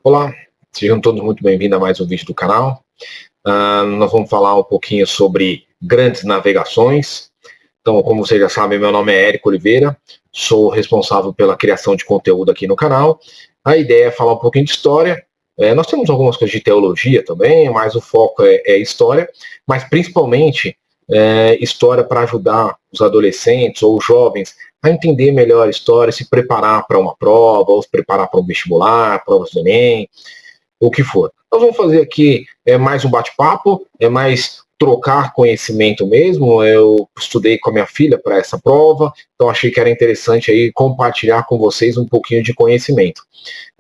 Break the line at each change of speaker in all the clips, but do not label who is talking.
Olá, sejam todos muito bem-vindos a mais um vídeo do canal. Nós vamos falar um pouquinho sobre grandes navegações. Então, como vocês já sabem, meu nome é Érico Oliveira, sou responsável pela criação de conteúdo aqui no canal. A ideia é falar um pouquinho de história. Nós temos algumas coisas de teologia também, mas o foco é história, mas principalmente história para ajudar os adolescentes ou jovens a entender melhor a história, se preparar para uma prova, ou se preparar para um vestibular, provas do Enem, o que for. Nós vamos fazer aqui mais um bate-papo, mais trocar conhecimento mesmo. Eu estudei com a minha filha para essa prova, então achei que era interessante aí compartilhar com vocês um pouquinho de conhecimento.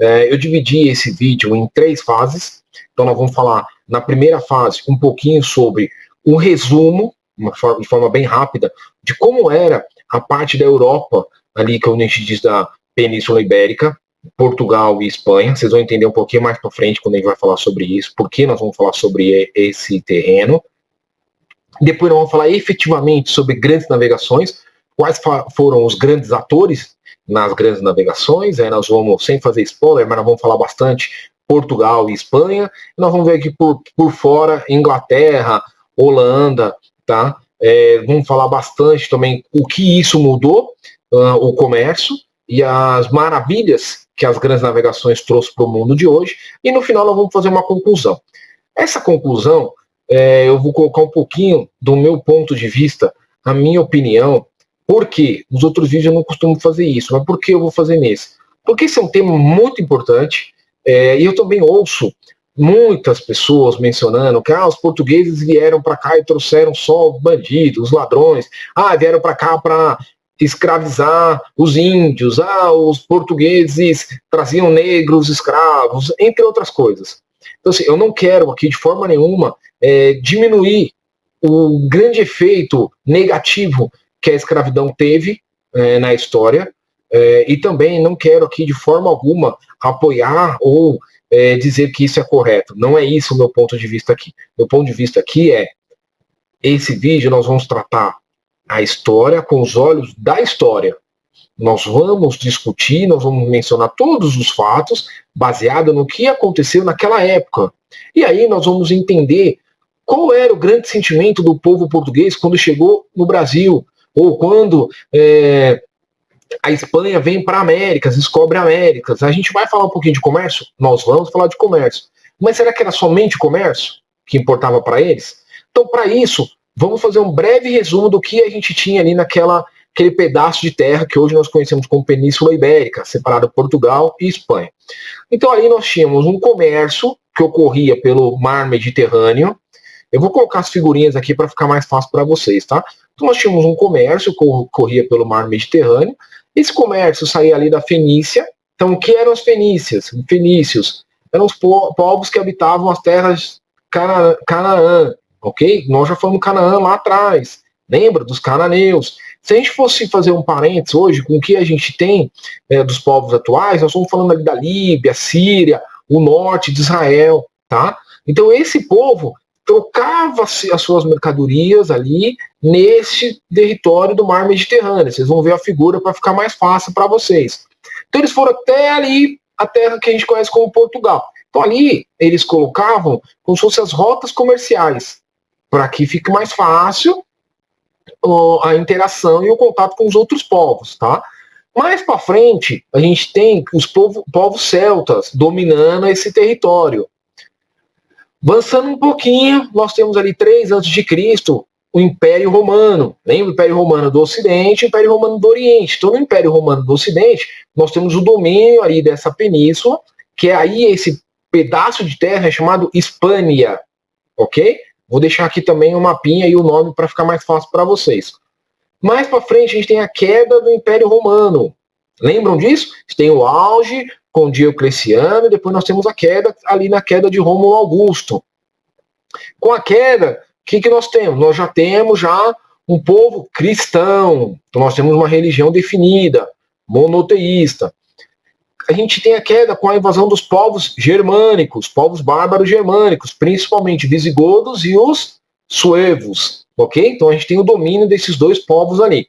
Eu dividi esse vídeo em 3 fases, então nós vamos falar na primeira fase um pouquinho sobre um resumo, de forma bem rápida, de como era a parte da Europa, ali que a gente diz da Península Ibérica, Portugal e Espanha. Vocês vão entender um pouquinho mais para frente quando a gente vai falar sobre isso, porque nós vamos falar sobre esse terreno. Depois nós vamos falar efetivamente sobre grandes navegações, quais foram os grandes atores nas grandes navegações. Aí nós vamos, sem fazer spoiler, mas nós vamos falar bastante Portugal e Espanha. E nós vamos ver aqui por fora Inglaterra, Holanda, tá? Vamos falar bastante também o que isso mudou, o comércio e as maravilhas que as grandes navegações trouxeram para o mundo de hoje. E no final nós vamos fazer uma conclusão. Essa conclusão, eu vou colocar um pouquinho do meu ponto de vista, a minha opinião. Por quê? Nos outros vídeos eu não costumo fazer isso, mas por que eu vou fazer nesse? Porque esse é um tema muito importante, e eu também ouço muitas pessoas mencionando que os portugueses vieram para cá e trouxeram só bandidos, ladrões, vieram para cá para escravizar os índios, os portugueses traziam negros escravos, entre outras coisas. Então, assim, eu não quero aqui de forma nenhuma diminuir o grande efeito negativo que a escravidão teve na história, e também não quero aqui de forma alguma apoiar ou dizer que isso é correto. Não é isso o meu ponto de vista aqui. Meu ponto de vista aqui esse vídeo nós vamos tratar a história com os olhos da história. Nós vamos discutir, nós vamos mencionar todos os fatos baseado no que aconteceu naquela época. E aí nós vamos entender qual era o grande sentimento do povo português quando chegou no Brasil, ou quando a Espanha vem para Américas, descobre Américas. A gente vai falar um pouquinho de comércio? Nós vamos falar de comércio. Mas será que era somente comércio que importava para eles? Então, para isso, vamos fazer um breve resumo do que a gente tinha ali aquele pedaço de terra que hoje nós conhecemos como Península Ibérica, separada Portugal e Espanha. Então, aí nós tínhamos um comércio que ocorria pelo mar Mediterrâneo. Eu vou colocar as figurinhas aqui para ficar mais fácil para vocês, tá? Então, nós tínhamos um comércio que ocorria pelo mar Mediterrâneo. Esse comércio saía ali da Fenícia. Então, o que eram os fenícios? Eram os povos que habitavam as terras Canaã, ok? Nós já falamos Canaã lá atrás. Lembra dos cananeus? Se a gente fosse fazer um parênteses hoje com o que a gente tem dos povos atuais, nós estamos falando ali da Líbia, Síria, o norte de Israel, tá? Então, esse povo trocava-se as suas mercadorias ali nesse território do mar Mediterrâneo. Vocês vão ver a figura para ficar mais fácil para vocês. Então eles foram até ali, a terra que a gente conhece como Portugal. Então ali eles colocavam como se fossem as rotas comerciais, para que fique mais fácil a interação e o contato com os outros povos, tá? Mais para frente, a gente tem os povos celtas dominando esse território. Avançando um pouquinho, nós temos ali 3 a.C., o Império Romano. Lembra o Império Romano do Ocidente e o Império Romano do Oriente. Então, no Império Romano do Ocidente, nós temos o domínio ali dessa península, que é aí esse pedaço de terra chamado Hispânia, ok? Vou deixar aqui também um mapinha e o nome para ficar mais fácil para vocês. Mais para frente, a gente tem a queda do Império Romano. Lembram disso? Tem o auge com Diocleciano, e depois nós temos a queda, ali na queda de Rômulo Augusto. Com a queda, o que nós temos? Nós já temos um povo cristão, então nós temos uma religião definida, monoteísta. A gente tem a queda com a invasão dos povos germânicos, povos bárbaros germânicos, principalmente visigodos e os suevos, ok? Então a gente tem o domínio desses 2 povos ali.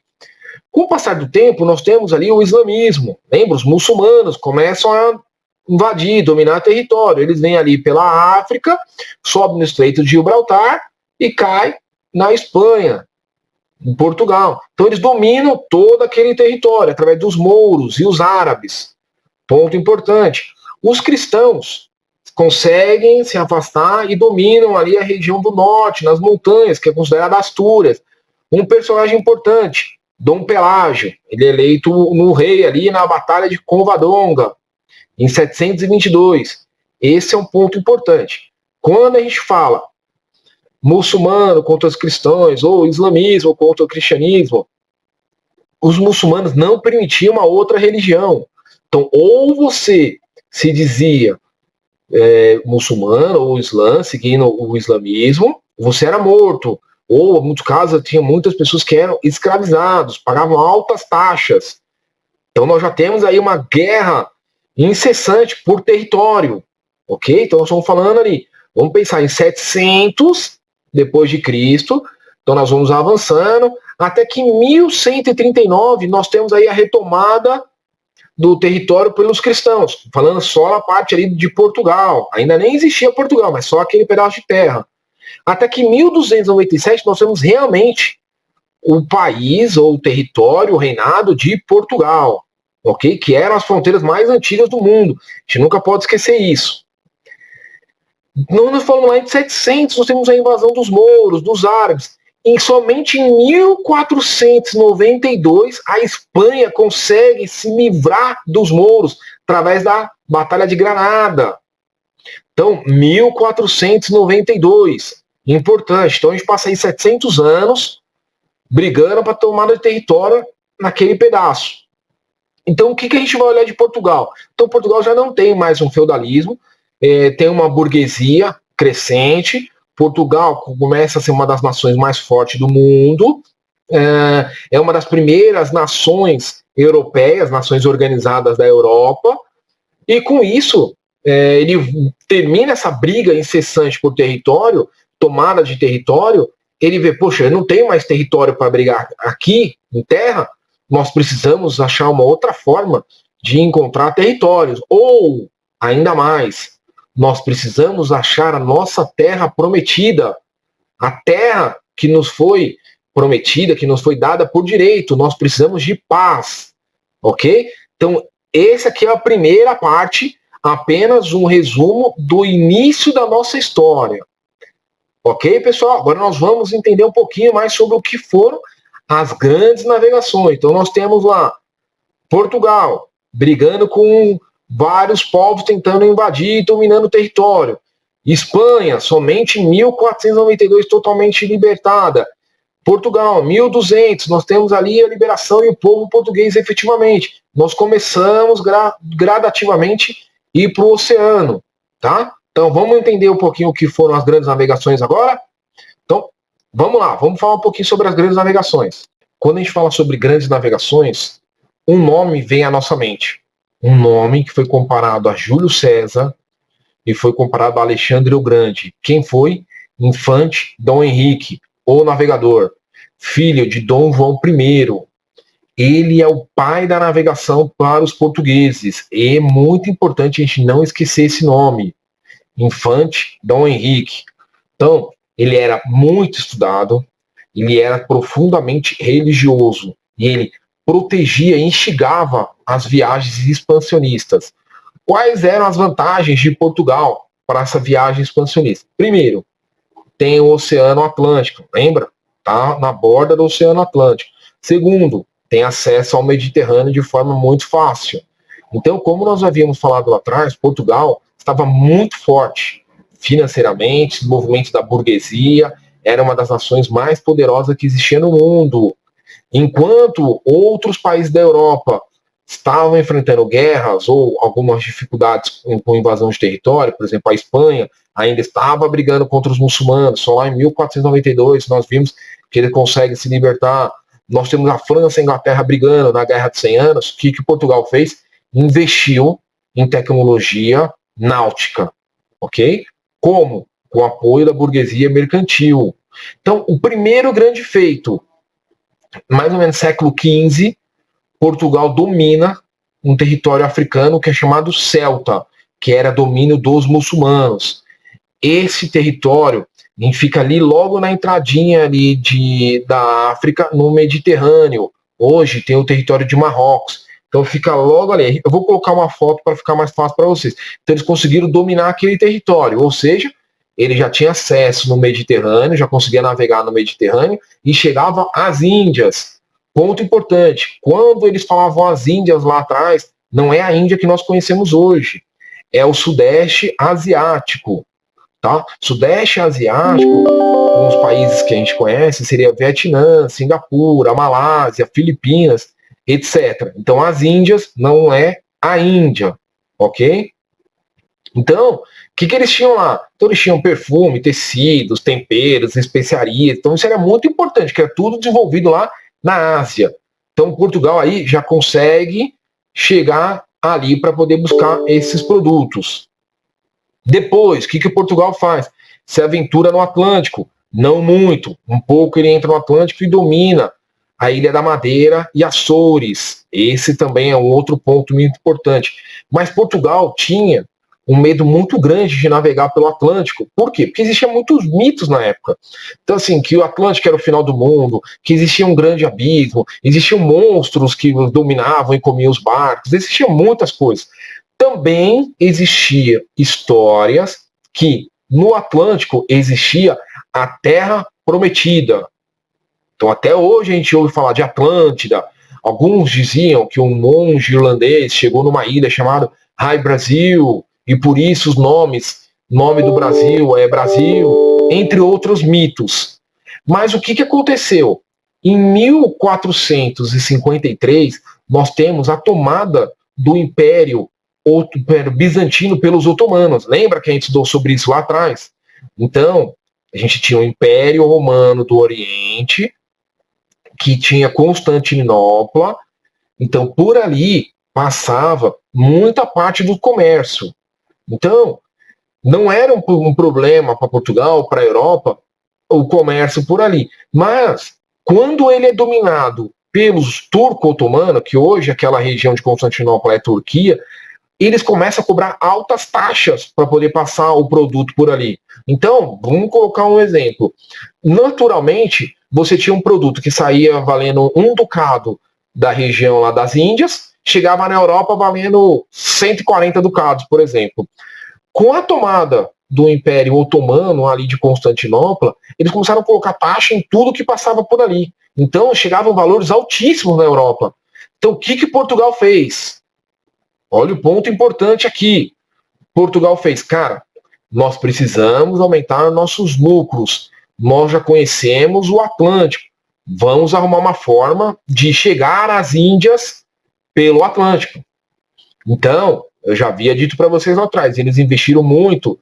Com o passar do tempo, nós temos ali o islamismo. Lembra? Os muçulmanos começam a invadir, dominar território. Eles vêm ali pela África, sobem no Estreito de Gibraltar e caem na Espanha, em Portugal. Então eles dominam todo aquele território através dos mouros e os árabes. Ponto importante. Os cristãos conseguem se afastar e dominam ali a região do norte, nas montanhas, que é considerada Astúrias. Um personagem importante, Dom Pelágio, ele é eleito no rei ali na Batalha de Covadonga, em 722. Esse é um ponto importante. Quando a gente fala muçulmano contra os cristãos, ou islamismo contra o cristianismo, os muçulmanos não permitiam uma outra religião. Então, ou você se dizia muçulmano ou islã, seguindo o islamismo, você era morto. Ou, em muitos casos, tinha muitas pessoas que eram escravizados, pagavam altas taxas. Então, nós já temos aí uma guerra incessante por território, ok? Então, nós estamos falando ali, vamos pensar em 700 depois de Cristo, então nós vamos avançando, até que em 1139 nós temos aí a retomada do território pelos cristãos, falando só a parte ali de Portugal, ainda nem existia Portugal, mas só aquele pedaço de terra. Até que em 1297 nós temos realmente o país, ou o território, o reinado de Portugal, ok? Que eram as fronteiras mais antigas do mundo. A gente nunca pode esquecer isso. Não nos falamos lá em 700, nós temos a invasão dos mouros, dos árabes. E somente em 1492 a Espanha consegue se livrar dos mouros através da Batalha de Granada. Então, 1492, importante. Então a gente passa aí 700 anos brigando para tomada de território naquele pedaço. Então o que a gente vai olhar de Portugal? Então Portugal já não tem mais um feudalismo, tem uma burguesia crescente. Portugal começa a ser uma das nações mais fortes do mundo, é uma das primeiras nações europeias, nações organizadas da Europa, e com isso ele termina essa briga incessante por território, tomada de território. Ele vê, poxa, eu não tenho mais território para brigar aqui em terra, nós precisamos achar uma outra forma de encontrar territórios, ou ainda mais, nós precisamos achar a nossa terra prometida, a terra que nos foi prometida, que nos foi dada por direito. Nós precisamos de paz, ok? Então, essa aqui é a primeira parte, apenas um resumo do início da nossa história. Ok, pessoal? Agora nós vamos entender um pouquinho mais sobre o que foram as grandes navegações. Então nós temos lá Portugal brigando com vários povos tentando invadir e dominando o território. Espanha, somente em 1492 totalmente libertada. Portugal, 1200, nós temos ali a liberação e o povo português efetivamente. Nós começamos gradativamente a ir para o oceano, tá? Então vamos entender um pouquinho o que foram as grandes navegações agora? Então, vamos lá, vamos falar um pouquinho sobre as grandes navegações. Quando a gente fala sobre grandes navegações, um nome vem à nossa mente. Um nome que foi comparado a Júlio César e foi comparado a Alexandre o Grande. Quem foi? Infante Dom Henrique, o navegador, filho de Dom João I. Ele é o pai da navegação para os portugueses. E é muito importante a gente não esquecer esse nome. Infante Dom Henrique. Então, ele era muito estudado, ele era profundamente religioso, e ele protegia e instigava as viagens expansionistas. Quais eram as vantagens de Portugal para essa viagem expansionista? Primeiro, tem o Oceano Atlântico, lembra? Tá na borda do Oceano Atlântico. Segundo, tem acesso ao Mediterrâneo de forma muito fácil. Então, como nós havíamos falado lá atrás, Portugal estava muito forte financeiramente, desenvolvimento da burguesia, era uma das nações mais poderosas que existia no mundo. Enquanto outros países da Europa estavam enfrentando guerras ou algumas dificuldades com invasão de território, por exemplo, a Espanha ainda estava brigando contra os muçulmanos. Só lá em 1492 nós vimos que ele consegue se libertar. Nós temos a França e a Inglaterra brigando na Guerra de 100 Anos. O que Portugal fez? Investiu em tecnologia náutica, ok? Como? Com o apoio da burguesia mercantil. Então, o primeiro grande feito, mais ou menos século XV, Portugal domina um território africano que é chamado Celta. que era domínio dos muçulmanos. Esse território fica ali logo na entradinha ali da África, no Mediterrâneo. Hoje tem o território de Marrocos. Então fica logo ali. Eu vou colocar uma foto para ficar mais fácil para vocês. Então eles conseguiram dominar aquele território, ou seja, ele já tinha acesso no Mediterrâneo, já conseguia navegar no Mediterrâneo e chegava às Índias. Ponto importante, quando eles falavam as Índias lá atrás, não é a Índia que nós conhecemos hoje, é o Sudeste Asiático. Tá? Sudeste Asiático, os países que a gente conhece, seria Vietnã, Singapura, Malásia, Filipinas, etc. Então as Índias não é a Índia, ok? Então, o que eles tinham lá? Então eles tinham perfume, tecidos, temperos, especiarias. Então isso era muito importante, que era tudo desenvolvido lá na Ásia. Então Portugal aí já consegue chegar ali para poder buscar esses produtos. Depois, o que Portugal faz? Se aventura no Atlântico. Não muito. Um pouco ele entra no Atlântico e domina a Ilha da Madeira e Açores. Esse também é um outro ponto muito importante. Mas Portugal tinha um medo muito grande de navegar pelo Atlântico. Por quê? Porque existiam muitos mitos na época. Então, assim, que o Atlântico era o final do mundo, que existia um grande abismo, existiam monstros que dominavam e comiam os barcos, existiam muitas coisas. Também existiam histórias que no Atlântico existia a Terra Prometida. Então, até hoje a gente ouve falar de Atlântida. Alguns diziam que um monge irlandês chegou numa ilha chamada High Brasil, e por isso os nome do Brasil é Brasil, entre outros mitos. Mas o que aconteceu? Em 1453, nós temos a tomada do Império Bizantino pelos otomanos. Lembra que a gente estudou sobre isso lá atrás? Então, a gente tinha o Império Romano do Oriente, que tinha Constantinopla. Então, por ali passava muita parte do comércio. Então, não era um problema para Portugal, para a Europa, o comércio por ali. Mas, quando ele é dominado pelos turco-otomanos, que hoje aquela região de Constantinopla é Turquia, eles começam a cobrar altas taxas para poder passar o produto por ali. Então, vamos colocar um exemplo. Naturalmente, você tinha um produto que saía valendo 1 ducado da região lá das Índias, chegava na Europa valendo 140 ducados, por exemplo. Com a tomada do Império Otomano ali de Constantinopla, eles começaram a colocar taxa em tudo que passava por ali. Então, chegavam valores altíssimos na Europa. Então, o que Portugal fez? Olha o ponto importante aqui. Portugal fez, cara, nós precisamos aumentar nossos lucros. Nós já conhecemos o Atlântico. Vamos arrumar uma forma de chegar às Índias pelo Atlântico. Então, eu já havia dito para vocês lá atrás, eles investiram muito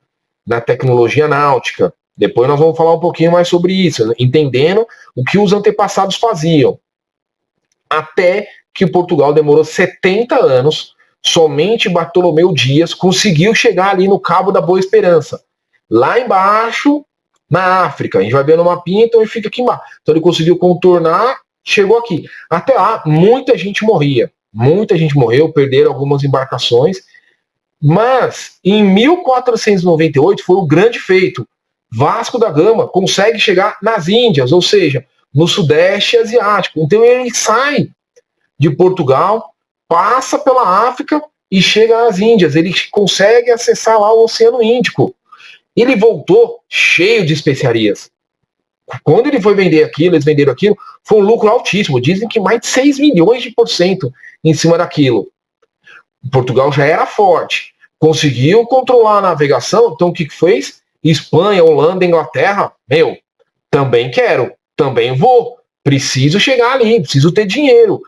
na tecnologia náutica. Depois nós vamos falar um pouquinho mais sobre isso, entendendo o que os antepassados faziam. Até que Portugal demorou 70 anos, somente Bartolomeu Dias conseguiu chegar ali no Cabo da Boa Esperança. Lá embaixo, na África. A gente vai ver no mapinha, então ele fica aqui embaixo. Então ele conseguiu contornar, chegou aqui. Até lá, muita gente morria. Muita gente morreu, perderam algumas embarcações. Mas, em 1498, foi o grande feito. Vasco da Gama consegue chegar nas Índias, ou seja, no Sudeste Asiático. Então ele sai de Portugal, passa pela África e chega nas Índias. Ele consegue acessar lá o Oceano Índico. Ele voltou cheio de especiarias. Quando ele foi vender aquilo, eles venderam aquilo, foi um lucro altíssimo. Dizem que mais de 6 milhões de % em cima daquilo. Portugal já era forte. Conseguiu controlar a navegação, então o que fez? Espanha, Holanda, Inglaterra, também quero, também vou. Preciso chegar ali, preciso ter dinheiro.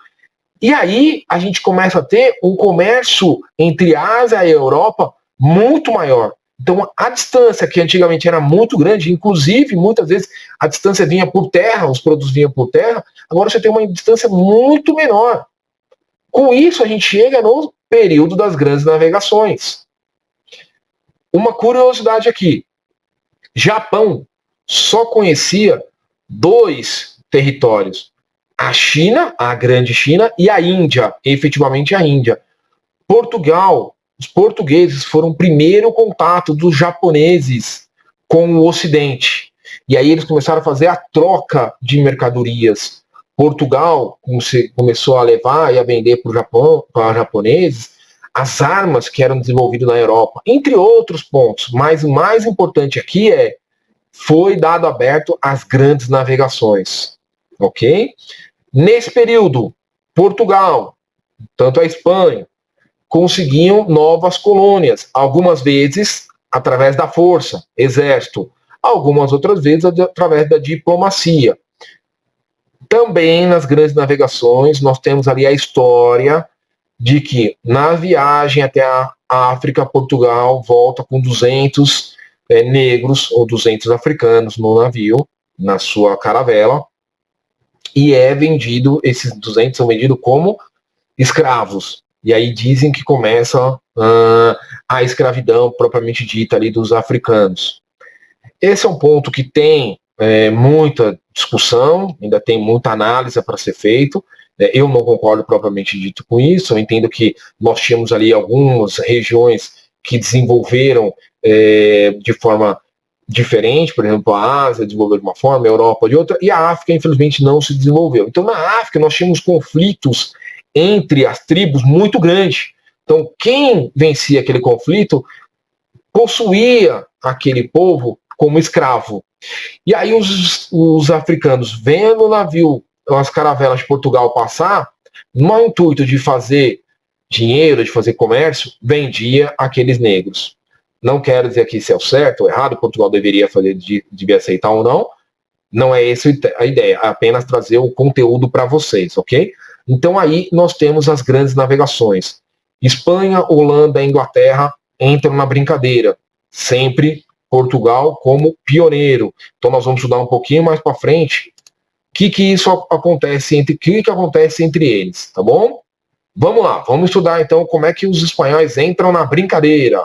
E aí a gente começa a ter um comércio entre a Ásia e a Europa muito maior. Então a distância, que antigamente era muito grande, inclusive muitas vezes a distância vinha por terra, os produtos vinham por terra, agora você tem uma distância muito menor. Com isso a gente chega no período das grandes navegações. Uma curiosidade aqui, Japão só conhecia 2 territórios, a China, a grande China, e a Índia, efetivamente a Índia. Portugal os portugueses foram o primeiro contato dos japoneses com o Ocidente. E aí eles começaram a fazer a troca de mercadorias. Portugal começou a levar e a vender para o Japão, para japoneses, as armas que eram desenvolvidas na Europa, entre outros pontos. Mas o mais importante aqui foi dado aberto às grandes navegações. Ok? Nesse período, Portugal, tanto a Espanha, conseguiam novas colônias, algumas vezes através da força, exército, algumas outras vezes através da diplomacia. Também nas grandes navegações, nós temos ali a história de que na viagem até a África, Portugal volta com 200 negros ou 200 africanos no navio, na sua caravela, e esses 200 são vendidos como escravos. E aí dizem que começa a escravidão propriamente dita ali dos africanos. Esse é um ponto que tem muita discussão, ainda tem muita análise para ser feito. Eu não concordo propriamente dito com isso. Eu entendo que nós tínhamos ali algumas regiões que desenvolveram de forma diferente, por exemplo, a Ásia desenvolveu de uma forma, a Europa de outra, e a África, infelizmente, não se desenvolveu. Então, na África, nós tínhamos conflitos entre as tribos muito grandes. Então, quem vencia aquele conflito possuía aquele povo como escravo. E aí os africanos, vendo o navio, as caravelas de Portugal passar, no intuito de fazer dinheiro, de fazer comércio, vendia aqueles negros. Não quero dizer aqui se é o certo ou errado, Portugal deveria aceitar ou não. Não é essa a ideia, é apenas trazer o conteúdo para vocês, ok? Então aí nós temos as grandes navegações. Espanha, Holanda, Inglaterra entram na brincadeira. Sempre Portugal como pioneiro. Então nós vamos estudar um pouquinho mais para frente o que acontece entre eles, tá bom? Vamos lá, vamos estudar então como é que os espanhóis entram na brincadeira.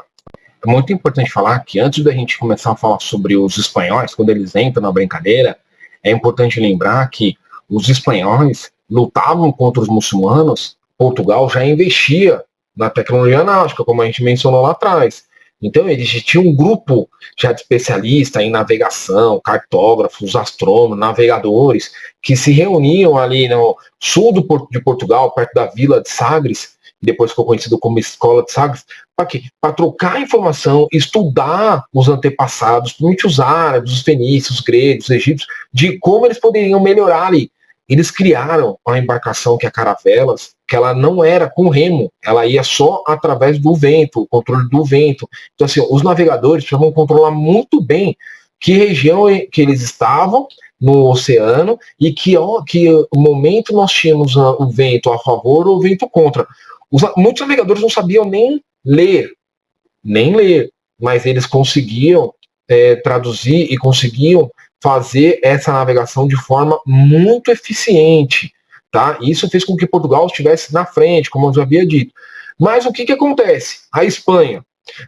É muito importante falar que antes da gente começar a falar sobre os espanhóis, quando eles entram na brincadeira, é importante lembrar que os espanhóis lutavam contra os muçulmanos. Portugal já investia na tecnologia náutica, como a gente mencionou lá atrás. Então eles tinham um grupo já de especialistas em navegação, cartógrafos, astrônomos, navegadores, que se reuniam ali no sul de Portugal, perto da vila de Sagres, depois ficou conhecido como Escola de Sagres, para quê? Para trocar informação, estudar os antepassados, principalmente os árabes, os fenícios, os gregos, os egípcios, de como eles poderiam melhorar ali. Eles criaram uma embarcação que é a caravelas, que ela não era com remo, ela ia só através do vento, o controle do vento. Então, assim, os navegadores precisavam controlar muito bem que região que eles estavam no oceano e que momento nós tínhamos o vento a favor ou o vento contra. Muitos navegadores não sabiam nem ler, mas eles conseguiam traduzir e conseguiam fazer essa navegação de forma muito eficiente, tá? Isso fez com que Portugal estivesse na frente, como eu já havia dito. Mas o que acontece? A Espanha.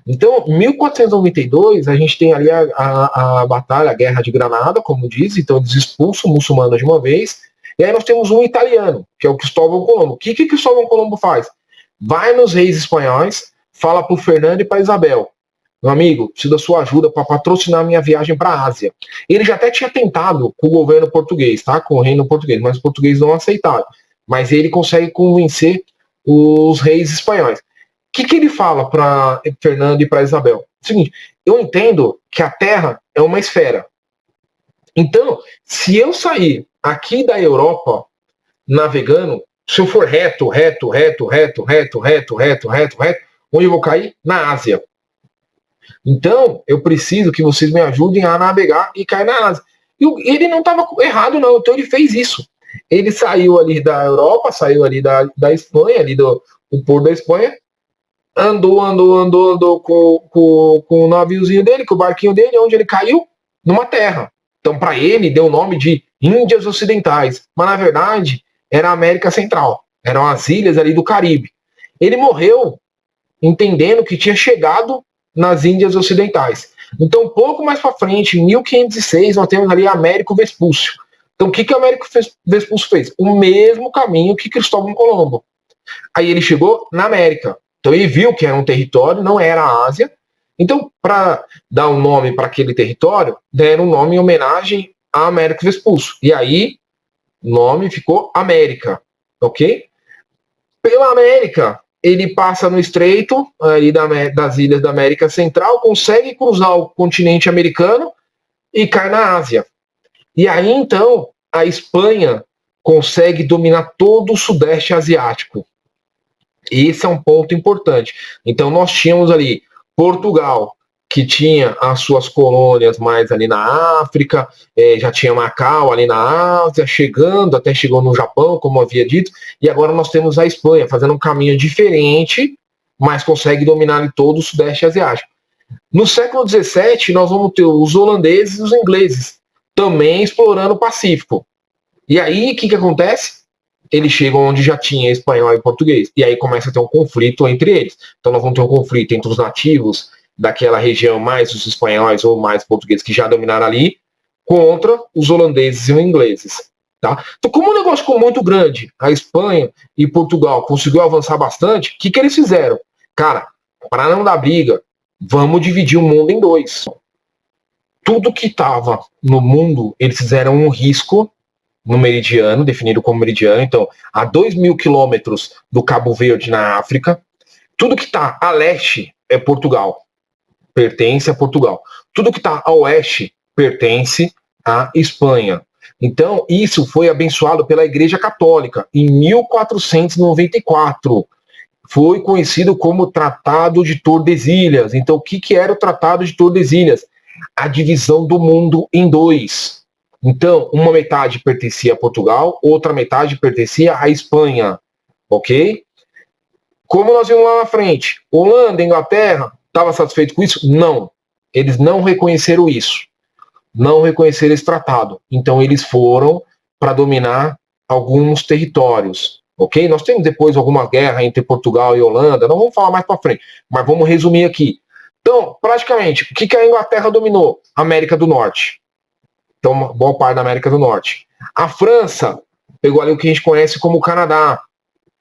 Então, em 1492, a gente tem ali a batalha, a Guerra de Granada, como diz, então eles expulsam muçulmanos de uma vez, e aí nós temos um italiano, que é o Cristóvão Colombo. O que Cristóvão Colombo faz? Vai nos reis espanhóis, fala para o Fernando e para Isabel: meu amigo, preciso da sua ajuda para patrocinar a minha viagem para a Ásia. Ele já até tinha tentado com o governo português, tá? Com o reino português, mas os portugueses não aceitaram. Mas ele consegue convencer os reis espanhóis. O que ele fala para Fernando e para Isabel? É o seguinte: eu entendo que a Terra é uma esfera. Então, se eu sair aqui da Europa navegando, se eu for reto, onde eu vou cair? Na Ásia. Então, eu preciso que vocês me ajudem a navegar e cair na Ásia. E ele não estava errado, não. Então, ele fez isso. Ele saiu ali da Europa, saiu ali da Espanha, ali do porto da Espanha, andou com o naviozinho dele, com o barquinho dele, onde ele caiu? Numa terra. Então, para ele, deu o nome de Índias Ocidentais. Mas, na verdade, era a América Central. Eram as ilhas ali do Caribe. Ele morreu entendendo que tinha chegado nas Índias Ocidentais. Então, pouco mais para frente, em 1506, nós temos ali Américo Vespúcio. Então, o que Américo Vespúcio fez? O mesmo caminho que Cristóvão Colombo. Aí ele chegou na América. Então ele viu que era um território, não era a Ásia. Então, para dar um nome para aquele território, deram um nome em homenagem a Américo Vespucci. E aí, o nome ficou América, ok? Pela América, ele passa no estreito ali das ilhas da América Central, consegue cruzar o continente americano e cai na Ásia. E aí, então, a Espanha consegue dominar todo o Sudeste Asiático. Esse é um ponto importante. Então, nós tínhamos ali Portugal, que tinha as suas colônias mais ali na África, já tinha Macau ali na Ásia, até chegou no Japão, como havia dito, e agora nós temos a Espanha fazendo um caminho diferente, mas consegue dominar ali todo o Sudeste Asiático. No século XVII, nós vamos ter os holandeses e os ingleses, também explorando o Pacífico. E aí, o que acontece? Eles chegam onde já tinha espanhol e português. E aí começa a ter um conflito entre eles. Então nós vamos ter um conflito entre os nativos daquela região, mais os espanhóis ou mais portugueses que já dominaram ali, contra os holandeses e os ingleses. Tá? Então, como o negócio ficou muito grande, a Espanha e Portugal conseguiu avançar bastante, o que eles fizeram? Cara, para não dar briga, vamos dividir o mundo em dois. Tudo que estava no mundo, eles fizeram um risco no meridiano, definido como meridiano, então, a 2.000 quilômetros do Cabo Verde, na África. Tudo que está a leste é Portugal, pertence a Portugal. Tudo que está a oeste pertence à Espanha. Então, isso foi abençoado pela Igreja Católica em 1494. Foi conhecido como Tratado de Tordesilhas. Então, o que era o Tratado de Tordesilhas? A divisão do mundo em dois. Então, uma metade pertencia a Portugal, outra metade pertencia à Espanha, ok? Como nós vimos lá na frente, Holanda, Inglaterra, estava satisfeito com isso? Não. Eles não reconheceram isso. Não reconheceram esse tratado. Então, eles foram para dominar alguns territórios, ok? Nós temos depois alguma guerra entre Portugal e Holanda, não vamos falar mais para frente, mas vamos resumir aqui. Então, praticamente, o que a Inglaterra dominou? América do Norte. Então, boa parte da América do Norte. A França pegou ali o que a gente conhece como o Canadá.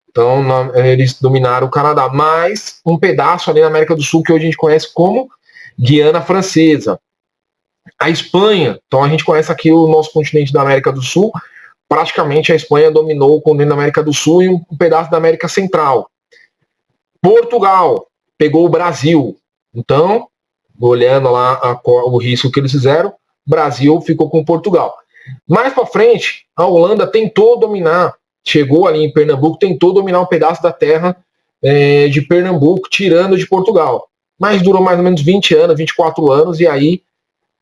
Então, eles dominaram o Canadá. Mais um pedaço ali na América do Sul, que hoje a gente conhece como Guiana Francesa. A Espanha, então a gente conhece aqui o nosso continente da América do Sul. Praticamente a Espanha dominou o continente da América do Sul e um pedaço da América Central. Portugal pegou o Brasil. Então, olhando lá o risco que eles fizeram, Brasil ficou com Portugal. Mais para frente, a Holanda tentou dominar, chegou ali em Pernambuco, tentou dominar um pedaço da terra de Pernambuco, tirando de Portugal. Mas durou mais ou menos 20 anos, 24 anos, e aí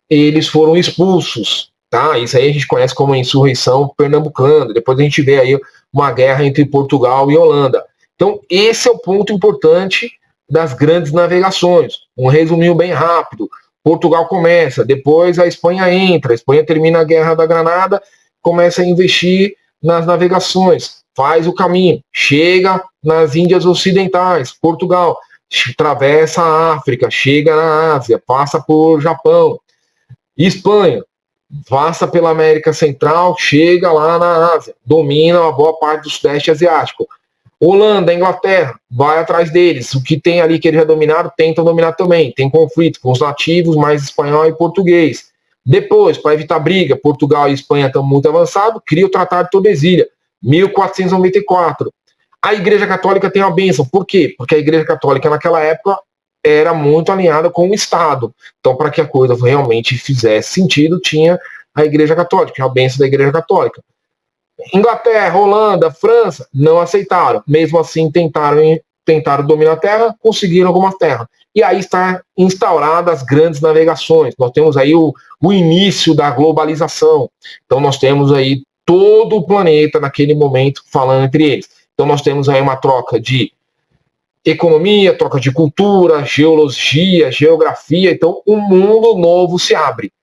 eles foram expulsos. Tá? Isso aí a gente conhece como a insurreição pernambucana. Depois a gente vê aí uma guerra entre Portugal e Holanda. Então, esse é o ponto importante das grandes navegações. Um resuminho bem rápido. Portugal começa, depois a Espanha entra, a Espanha termina a Guerra da Granada, começa a investir nas navegações, faz o caminho, chega nas Índias Ocidentais, Portugal, atravessa a África, chega na Ásia, passa por Japão, Espanha, passa pela América Central, chega lá na Ásia, domina uma boa parte do Sudeste Asiático. Holanda, Inglaterra, vai atrás deles. O que tem ali que eles já dominaram, tentam dominar também. Tem conflito com os nativos, mais espanhol e português. Depois, para evitar briga, Portugal e Espanha estão muito avançados, cria o Tratado de Tordesilhas, 1494. A Igreja Católica tem uma bênção. Por quê? Porque a Igreja Católica, naquela época, era muito alinhada com o Estado. Então, para que a coisa realmente fizesse sentido, tinha a Igreja Católica, a bênção da Igreja Católica. Inglaterra, Holanda, França, não aceitaram. Mesmo assim, tentaram dominar a terra, conseguiram algumas terras. E aí está instaurada as grandes navegações. Nós temos aí o início da globalização. Então nós temos aí todo o planeta naquele momento falando entre eles. Então nós temos aí uma troca de economia, troca de cultura, geologia, geografia. Então um mundo novo se abre.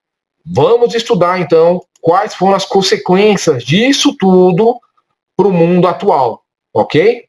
Vamos estudar então quais foram as consequências disso tudo para o mundo atual, ok?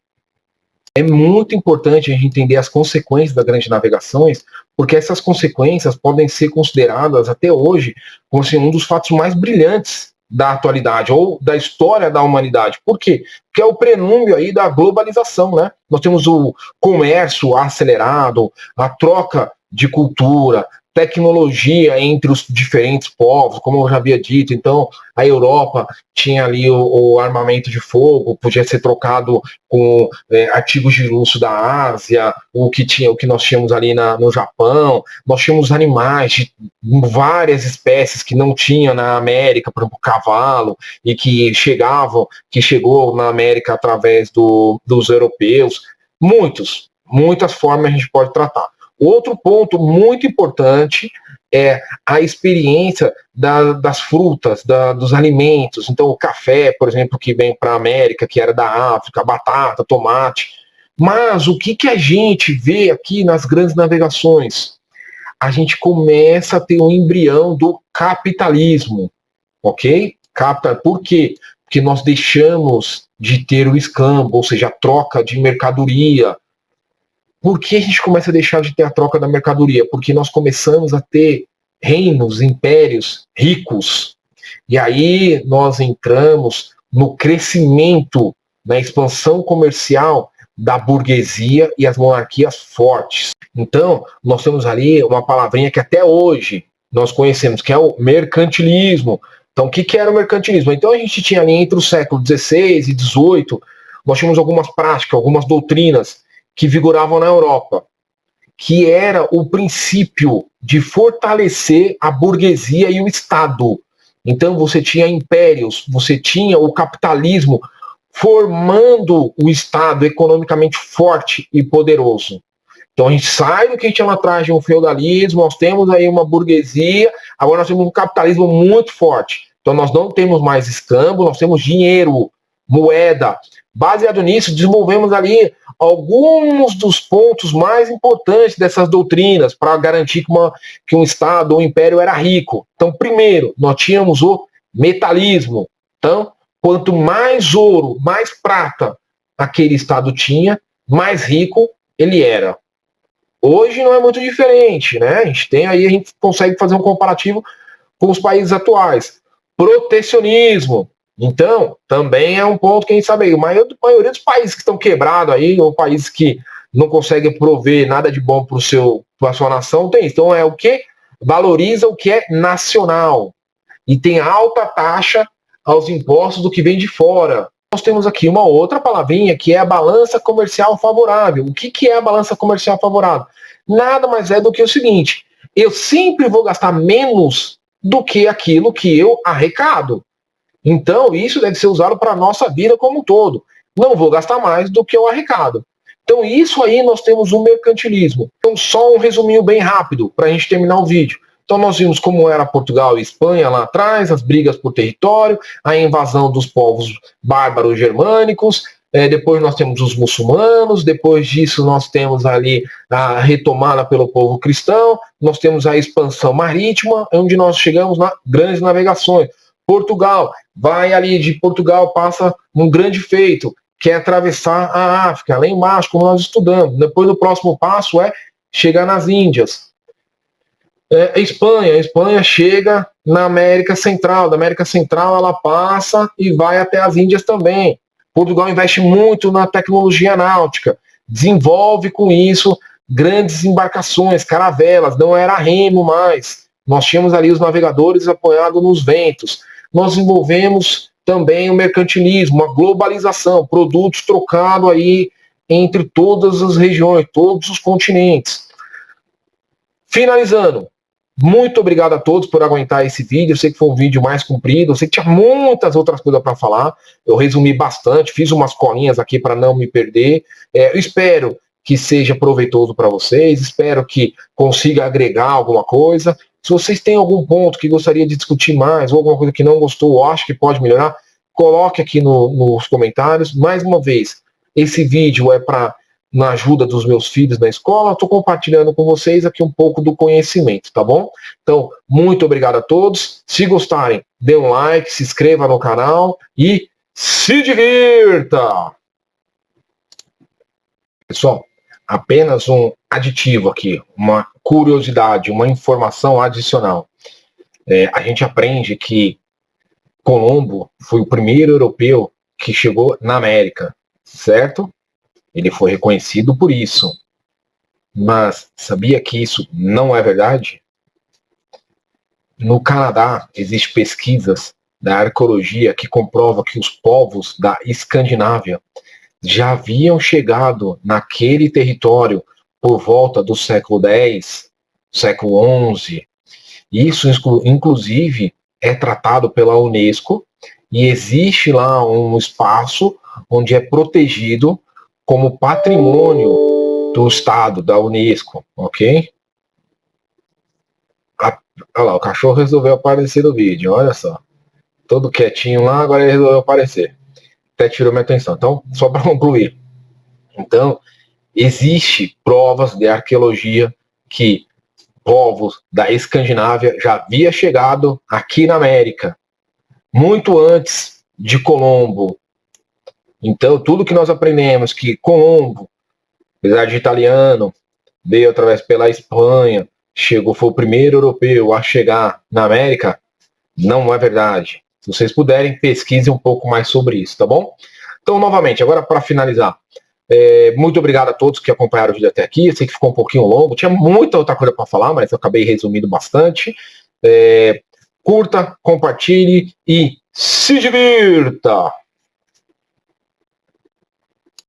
É muito importante a gente entender as consequências das grandes navegações, porque essas consequências podem ser consideradas até hoje como assim, um dos fatos mais brilhantes da atualidade ou da história da humanidade. Por quê? Porque é o prenúncio aí da globalização, né? Nós temos o comércio acelerado, a troca de cultura, tecnologia entre os diferentes povos, como eu já havia dito. Então, a Europa tinha ali o armamento de fogo, podia ser trocado com artigos de luxo da Ásia, o que nós tínhamos ali no Japão. Nós tínhamos animais de várias espécies que não tinha na América, por exemplo, cavalo, e que chegou na América através dos europeus. Muitas formas a gente pode tratar. Outro ponto muito importante é a experiência das frutas, dos alimentos. Então, o café, por exemplo, que vem para a América, que era da África, batata, tomate. Mas o que a gente vê aqui nas grandes navegações? A gente começa a ter um embrião do capitalismo, ok? Por quê? Porque nós deixamos de ter o escambo, ou seja, a troca de mercadoria. Por que a gente começa a deixar de ter a troca da mercadoria? Porque nós começamos a ter reinos, impérios ricos. E aí nós entramos no crescimento, na expansão comercial da burguesia e as monarquias fortes. Então, nós temos ali uma palavrinha que até hoje nós conhecemos, que é o mercantilismo. Então, o que era o mercantilismo? Então, a gente tinha ali entre o século XVI e XVIII, nós tínhamos algumas práticas, algumas doutrinas que vigoravam na Europa, que era o princípio de fortalecer a burguesia e o Estado. Então você tinha impérios, você tinha o capitalismo formando o Estado economicamente forte e poderoso. Então a gente sai do que a gente chama atrás de um feudalismo, nós temos aí uma burguesia, agora nós temos um capitalismo muito forte. Então nós não temos mais escambo, nós temos dinheiro, moeda. Baseado nisso, desenvolvemos ali alguns dos pontos mais importantes dessas doutrinas para garantir que um Estado ou um império era rico. Então, primeiro, nós tínhamos o metalismo. Então, quanto mais ouro, mais prata aquele Estado tinha, mais rico ele era. Hoje não é muito diferente, né? A gente consegue fazer um comparativo com os países atuais. Protecionismo. Então, também é um ponto que a gente sabe. A maioria dos países que estão quebrados aí, ou países que não conseguem prover nada de bom para a sua nação, tem isso. Então, é o que valoriza o que é nacional. E tem alta taxa aos impostos do que vem de fora. Nós temos aqui uma outra palavrinha, que é a balança comercial favorável. O que é a balança comercial favorável? Nada mais é do que o seguinte: eu sempre vou gastar menos do que aquilo que eu arrecado. Então, isso deve ser usado para a nossa vida como um todo. Não vou gastar mais do que eu arrecado. Então, isso aí nós temos um mercantilismo. Então, só um resuminho bem rápido para a gente terminar o vídeo. Então, nós vimos como era Portugal e Espanha lá atrás, as brigas por território, a invasão dos povos bárbaros germânicos, depois nós temos os muçulmanos, depois disso nós temos ali a retomada pelo povo cristão, nós temos a expansão marítima, onde nós chegamos nas grandes navegações. Portugal, vai ali de Portugal, passa um grande feito, que é atravessar a África, lá embaixo, como nós estudamos. Depois o próximo passo é chegar nas Índias. A Espanha chega na América Central, da América Central ela passa e vai até as Índias também. Portugal investe muito na tecnologia náutica, desenvolve com isso grandes embarcações, caravelas, não era remo mais. Nós tínhamos ali os navegadores apoiados nos ventos. Nós desenvolvemos também o mercantilismo, a globalização, produtos trocados aí entre todas as regiões, todos os continentes. Finalizando, muito obrigado a todos por aguentar esse vídeo. Eu sei que foi um vídeo mais comprido, eu sei que tinha muitas outras coisas para falar. Eu resumi bastante, fiz umas colinhas aqui para não me perder. Eu espero que seja proveitoso para vocês, espero que consiga agregar alguma coisa. Se vocês têm algum ponto que gostaria de discutir mais, ou alguma coisa que não gostou, ou acha que pode melhorar, coloque aqui nos comentários. Mais uma vez, esse vídeo é na ajuda dos meus filhos na escola. Estou compartilhando com vocês aqui um pouco do conhecimento, tá bom? Então, muito obrigado a todos. Se gostarem, dê um like, se inscreva no canal e se divirta! Pessoal, apenas um aditivo aqui, uma curiosidade, uma informação adicional. A gente aprende que Colombo foi o primeiro europeu que chegou na América, certo? Ele foi reconhecido por isso. Mas sabia que isso não é verdade? No Canadá, existem pesquisas da arqueologia que comprovam que os povos da Escandinávia já haviam chegado naquele território por volta do século X, século XI. Isso, inclusive, é tratado pela Unesco e existe lá um espaço onde é protegido como patrimônio do Estado, da Unesco, ok? Olha lá, o cachorro resolveu aparecer no vídeo, olha só. Todo quietinho lá, agora ele resolveu aparecer. Até tirou minha atenção. Então, só para concluir. Então, existe provas de arqueologia que povos da Escandinávia já havia chegado aqui na América, muito antes de Colombo. Então, tudo que nós aprendemos que Colombo, apesar de italiano, veio através pela Espanha, chegou, foi o primeiro europeu a chegar na América, não é verdade. Se vocês puderem, pesquisem um pouco mais sobre isso, tá bom? Então, novamente, agora para finalizar, muito obrigado a todos que acompanharam o vídeo até aqui. Eu sei que ficou um pouquinho longo, tinha muita outra coisa para falar, mas eu acabei resumindo bastante. Curta, compartilhe e se divirta!